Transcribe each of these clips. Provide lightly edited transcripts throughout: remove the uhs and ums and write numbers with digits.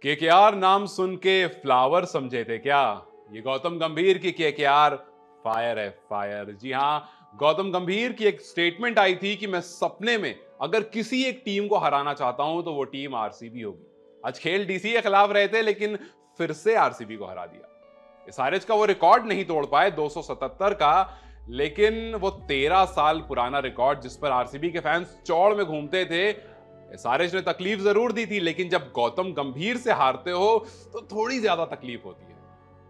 KKR नाम सुन के flower समझे थे क्या? ये गौतम गंभीर की केकेआर फायर है, फायर। जी हाँ, गौतम गंभीर की एक स्टेटमेंट आई थी कि मैं सपने में अगर किसी एक टीम को हराना चाहता हूं तो वो टीम आरसीबी होगी। आज खेल डीसी के खिलाफ रहे थे लेकिन फिर से आरसीबी को हरा दिया। एसआरएच का वो रिकॉर्ड नहीं तोड़ पाए 277 का, लेकिन वो 13 साल पुराना रिकॉर्ड जिस पर आरसीबी के फैंस चौड़ में घूमते थे। एसआरएच ने तकलीफ जरूर दी थी, लेकिन जब गौतम गंभीर से हारते हो तो थोड़ी ज्यादा तकलीफ होती है।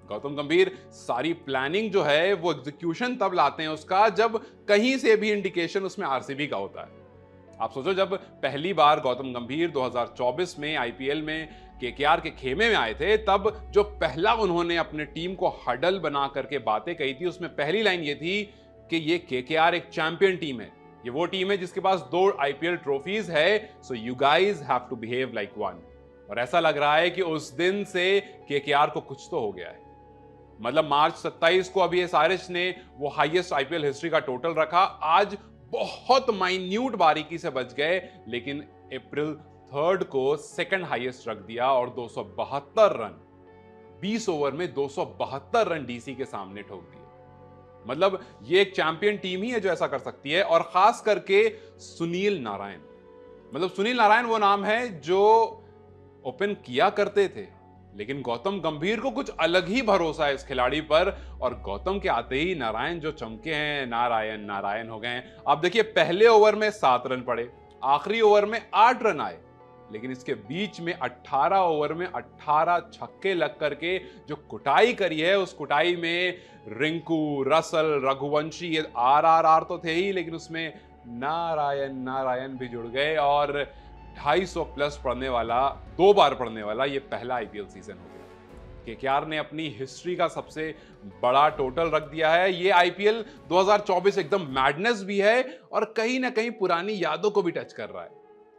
गौतम गंभीर सारी प्लानिंग जो है वो एग्जीक्यूशन तब लाते हैं उसका जब कहीं से भी इंडिकेशन उसमें आरसीबी का होता है। आप सोचो, जब पहली बार गौतम गंभीर 2024 में आईपीएल में केकेआर के खेमे में आए थे, तब जो पहला उन्होंने अपने टीम को हडल बना करके बातें कही थी, उसमें पहली लाइन ये थी कि ये केकेआर एक चैंपियन टीम है। ये वो टीम है जिसके पास 2 आईपीएल ट्रॉफीज है, so you guys have to behave like one. और ऐसा लग रहा है कि उस दिन से केकेआर को कुछ तो हो गया है। मतलब मार्च 27 को अभी एसआरएच ने वो हाईएस्ट आईपीएल हिस्ट्री का टोटल रखा। आज बहुत माइन्यूट बारीकी से बच गए, लेकिन अप्रैल 3 को सेकंड हाईएस्ट रख दिया और 272 रन, 20 ओवर में 272 रन डीसी के सामने ठोक दिए। मतलब ये एक चैंपियन टीम ही है जो ऐसा कर सकती है, और खास करके सुनील नारायण। मतलब सुनील नारायण वो नाम है जो ओपन किया करते थे, लेकिन गौतम गंभीर को कुछ अलग ही भरोसा है इस खिलाड़ी पर, और गौतम के आते ही नारायण जो चमके हैं, नारायण नारायण हो गए हैं। आप देखिए, पहले ओवर में 7 रन पड़े, आखिरी ओवर में 8 रन आए, लेकिन इसके बीच में 18 ओवर में 18 छक्के लग करके जो कुटाई करी है, उस कुटाई में रिंकू, रसल, रघुवंशी, ये आर तो थे ही, लेकिन उसमें नारायण नारायण भी जुड़ गए, और 250 प्लस पढ़ने वाला, 2 बार पढ़ने वाला ये पहला आईपीएल सीजन हो गया। केकेआर ने अपनी हिस्ट्री का सबसे बड़ा टोटल रख दिया है। ये आईपीएल 2024 एकदम मैडनेस भी है, और कहीं ना कहीं पुरानी यादों को भी टच कर रहा है।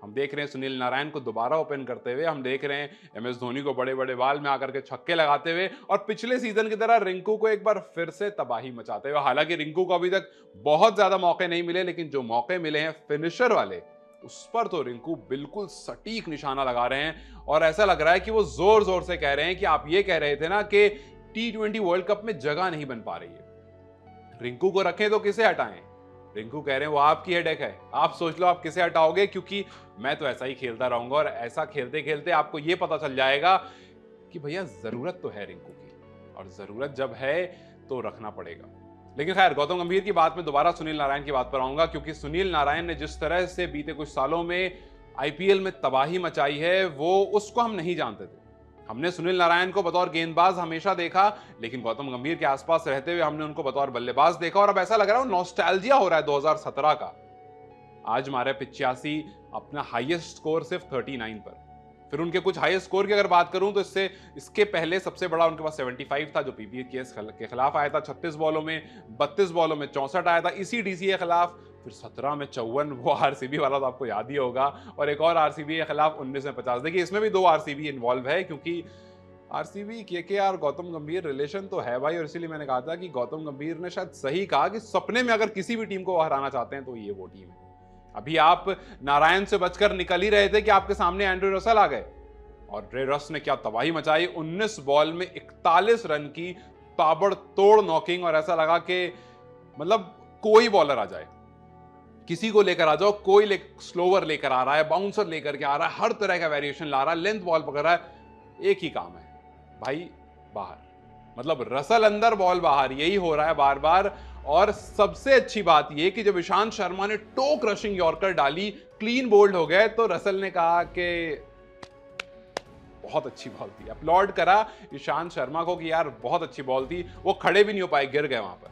हम देख रहे हैं सुनील नारायण को दोबारा ओपन करते हुए, हम देख रहे हैं एमएस धोनी को बड़े बड़े बाल में आकर के छक्के लगाते हुए, और पिछले सीजन की तरह रिंकू को एक बार फिर से तबाही मचाते हुए। हालांकि रिंकू को अभी तक बहुत ज्यादा मौके नहीं मिले, लेकिन जो मौके मिले हैं फिनिशर वाले, उस पर तो रिंकू बिल्कुल सटीक निशाना लगा रहे हैं, और ऐसा लग रहा है कि वो जोर जोर से कह रहे हैं कि आप ये कह रहे थे ना कि T20 वर्ल्ड कप में जगह नहीं बन पा रही है, रिंकू को रखें तो किसे हटाएं। रिंकू कह रहे हैं वो आपकी हेडेक है, आप सोच लो आप किसे हटाओगे, क्योंकि मैं तो ऐसा ही खेलता रहूंगा, और ऐसा खेलते खेलते आपको ये पता चल जाएगा कि भैया जरूरत तो है रिंकू की, और जरूरत जब है तो रखना पड़ेगा। लेकिन खैर, गौतम गंभीर की बात में दोबारा सुनील नारायण की बात पर आऊंगा, क्योंकि सुनील नारायण ने जिस तरह से बीते कुछ सालों में आईपीएल में तबाही मचाई है, वो उसको हम नहीं जानते थे। हमने सुनील नारायण को बतौर गेंदबाज हमेशा देखा, लेकिन गौतम गंभीर के आसपास रहते हुए हमने उनको बतौर बल्लेबाज देखा, और अब ऐसा लग रहा है नॉस्टैल्जिया हो रहा है 2017 का। आज मारे 85, अपना हाईएस्ट स्कोर सिर्फ 39 पर। फिर उनके कुछ हाईएस्ट स्कोर की अगर बात करूं तो इसके पहले सबसे बड़ा उनके पास 75 था, जो पीपीए के खिलाफ आया था 36 बॉलों में, 32 बॉलों में 64 आया था इसी डीसी के खिलाफ। फिर 17 में 54, वो आरसीबी वाला तो आपको याद ही होगा, और एक और आरसीबी के खिलाफ 19 में 50। देखिए, इसमें भी 2 आरसीबी इन्वॉल्व है, क्योंकि आरसीबी केकेआर गौतम गंभीर रिलेशन तो है भाई, और इसीलिए मैंने कहा था कि गौतम गंभीर ने शायद सही कहा कि सपने में अगर किसी भी टीम को हराना चाहते हैं तो ये वो टीम है। अभी आप नारायण से बचकर निकल ही रहे थे कि आपके सामने एंड्रू रसल आ गए, और रे रस ने क्या तबाही मचाई। 19 बॉल में 41 रन की ताबड़तोड़ नॉकिंग, और ऐसा लगा कि मतलब कोई बॉलर आ जाए, किसी को लेकर आ जाओ, कोई स्लोवर लेकर आ रहा है, बाउंसर लेकर के आ रहा है, हर तरह का वेरिएशन ला रहा है, लेंथ बॉल पकड़ रहा है, एक ही काम है भाई, बाहर। मतलब रसल अंदर, बॉल बाहर, यही हो रहा है बार बार। और सबसे अच्छी बात यह कि जब ईशांत शर्मा ने टो क्रशिंग यॉर्कर डाली, क्लीन बोल्ड हो गए, तो रसल ने कहा कि बहुत अच्छी बॉल थी, अपलॉड करा ईशांत शर्मा को कि यार बहुत अच्छी बॉल थी। वो खड़े भी नहीं हो पाए, गिर गए वहां पर,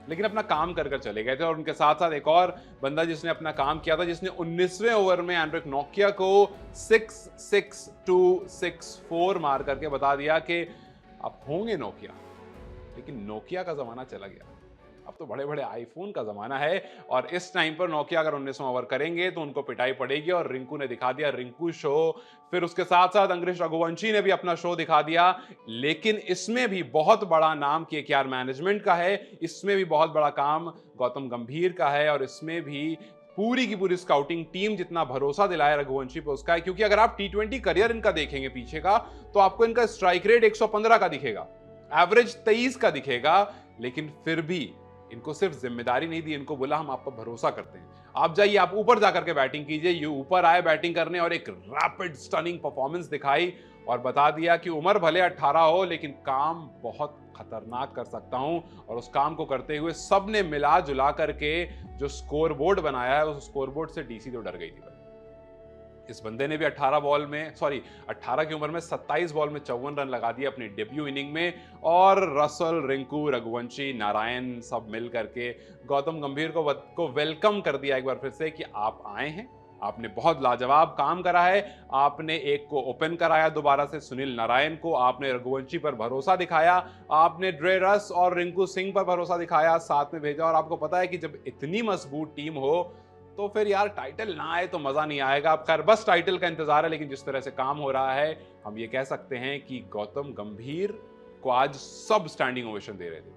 लेकिन अपना काम कर चले गए थे। और उनके साथ साथ एक और बंदा जिसने अपना काम किया था, जिसने 19वें ओवर में एंड्रिक नोकिया को 6-6-2-6-4 मार करके बता दिया कि अब होंगे नोकिया। लेकिन नोकिया का जमाना चला गया, अब तो बड़े बड़े आईफोन का जमाना है, और इस टाइम पर नोकिया अगर 19वां ओवर करेंगे तो उनको पिटाई पड़ेगी, और रिंकू ने दिखा दिया रिंकू शो। फिर उसके साथ साथ अंग्रेज रघुवंशी ने भी अपना शो दिखा दिया, लेकिन इसमें भी बहुत बड़ा नाम केकेआर मैनेजमेंट का है, इसमें भी बहुत बड़ा काम गौतम गंभीर का है, और इसमें भी पूरी की पूरी स्काउटिंग टीम जितना भरोसा दिलाया रघुवंशी पे उसका है, क्योंकि अगर आप टी20 करियर इनका देखेंगे पीछे का, तो आपको इनका स्ट्राइक रेट 115 का दिखेगा, एवरेज 23 का दिखेगा, लेकिन फिर भी इनको सिर्फ जिम्मेदारी नहीं दी, इनको बोला हम आप पर भरोसा करते हैं, आप जाइए, आप ऊपर जाकर के बैटिंग कीजिए। ये ऊपर आए बैटिंग करने और एक रैपिड स्टनिंग परफॉर्मेंस दिखाई और बता दिया कि उम्र भले 18 हो लेकिन काम बहुत खतरनाक कर सकता हूं। और उस काम को करते हुए सबने मिला जुला करके जो स्कोर बोर्ड बनाया है, उस स्कोर बोर्ड से डीसी तो डर गई थी। इस बंदे ने भी 18 की उम्र में 27 बॉल में 54 रन लगा दिए अपनी डेब्यू इनिंग में। और रसल, रिंकू, रघुवंशी, नारायण सब मिल करके गौतम गंभीर को वेलकम कर दिया एक बार फिर से कि आप आए हैं, आपने बहुत लाजवाब काम करा है, आपने एक को ओपन कराया दोबारा से सुनील नारायण को, आपने रघुवंशी पर भरोसा दिखाया, आपने ड्रे रस और रिंकू सिंह पर भरोसा दिखाया, साथ में भेजा। और आपको पता है कि जब इतनी मजबूत टीम हो तो फिर यार टाइटल ना आए तो मजा नहीं आएगा। अब खैर बस टाइटल का इंतजार है, लेकिन जिस तरह से काम हो रहा है हम ये कह सकते हैं कि गौतम गंभीर को आज सब स्टैंडिंग ओवेशन दे रहे थे।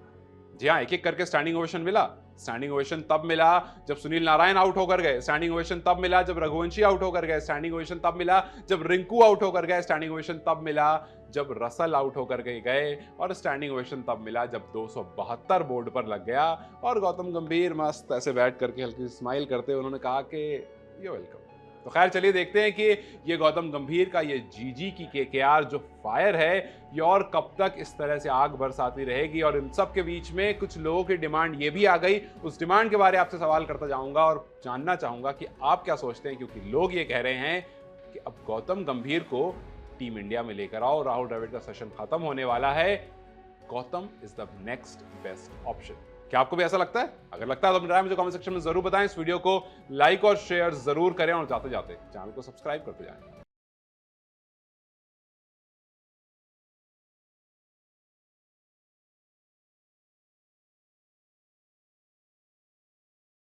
जी हाँ, एक एक करके स्टैंडिंग ओवेशन मिला। स्टैंडिंग ओवेशन तब मिला जब सुनील नारायण आउट होकर गए, स्टैंडिंग ओवेशन तब मिला जब रघुवंशी आउट होकर गए, स्टैंडिंग ओवेशन तब मिला जब रिंकू आउट होकर गए, स्टैंडिंग ओवेशन तब मिला जब रसल आउट होकर गए, और स्टैंडिंग ओवेशन तब मिला जब 272 बोर्ड पर लग गया और गौतम गंभीर मस्त ऐसे बैठ करके हल्की स्माइल करते हुए उन्होंने कहा कि यू वेलकम। तो खैर चलिए देखते हैं कि ये गौतम गंभीर का ये जीजी की केकेआर जो फायर है ये और कब तक इस तरह से आग बरसाती रहेगी। और इन सब के बीच में कुछ लोगों की डिमांड ये भी आ गई, उस डिमांड के बारे में आपसे सवाल करता जाऊंगा और जानना चाहूंगा कि आप क्या सोचते हैं, क्योंकि लोग ये कह रहे हैं कि अब गौतम गंभीर को टीम इंडिया में लेकर आओ, राहुल द्रविड़ का सेशन खत्म होने वाला है, Gautam is the next best option. क्या आपको भी ऐसा लगता है? अगर लगता है तो अपनी राय मुझे कमेंट सेक्शन में जरूर बताएं। इस वीडियो को लाइक और शेयर जरूर करें और जाते जाते चैनल को सब्सक्राइब करते जाएं।